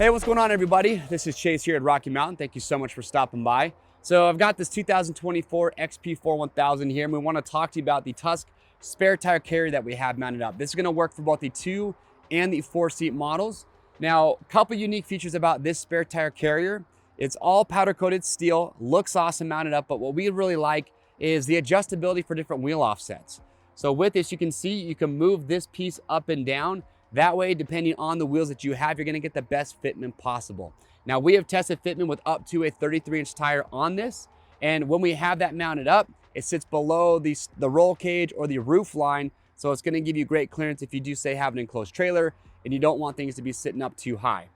Hey, what's going on, everybody? This is Chase here at Rocky Mountain. Thank you so much for stopping by. So I've got this 2024 XP4 1000 here, and we want to talk to you about the Tusk spare tire carrier that we have mounted up. This is going to work for both the 2 and the 4-seat models. Now, a couple unique features about this spare tire carrier. It's all powder coated steel, looks awesome mounted up, but what we really like is the adjustability for different wheel offsets. So with this, you can see you can move this piece up and down. That way, depending on the wheels that you have, you're gonna get the best fitment possible. Now, we have tested fitment with up to a 33-inch tire on this, and when we have that mounted up, it sits below the roll cage or the roof line, so it's gonna give you great clearance if you do, say, have an enclosed trailer and you don't want things to be sitting up too high.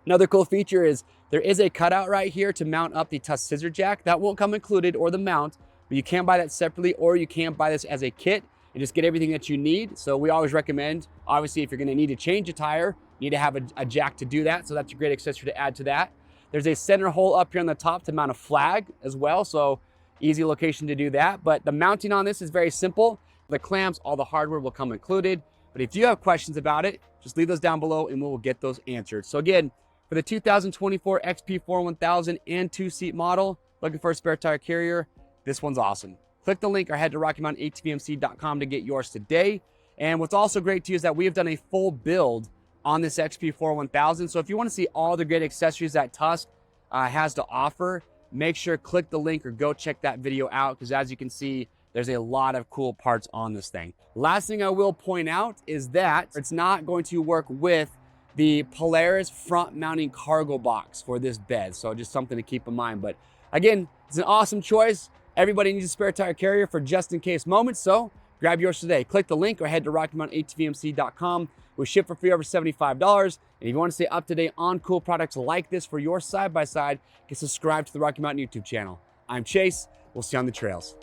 Another cool feature is there is a cutout right here to mount up the Tusk scissor jack. That won't come included, or the mount, but you can buy that separately, or you can buy this as a kit and just get everything that you need. So we always recommend, obviously, if you're gonna need to change a tire, you need to have a jack to do that. So that's a great accessory to add to that. There's a center hole up here on the top to mount a flag as well. So easy location to do that. But the mounting on this is very simple. The clamps, all the hardware will come included. But if you have questions about it, just leave those down below and we will get those answered. So again, for the 2024 XP4 1000 and 2-seat model, looking for a spare tire carrier, this one's awesome. Click the link or head to RockyMountainATVMC.com to get yours today. And what's also great too is that we have done a full build on this XP4 1000. So if you want to see all the great accessories that Tusk has to offer, make sure click the link or go check that video out, because as you can see, there's a lot of cool parts on this thing. Last thing I will point out is that it's not going to work with the Polaris front mounting cargo box for this bed. So just something to keep in mind. But again, it's an awesome choice. Everybody needs a spare tire carrier for just in case moments, so grab yours today. Click the link or head to RockyMountainATVMC.com. We ship for free over $75. And if you want to stay up to date on cool products like this for your side-by-side, get subscribed to the Rocky Mountain YouTube channel. I'm Chase. We'll see you on the trails.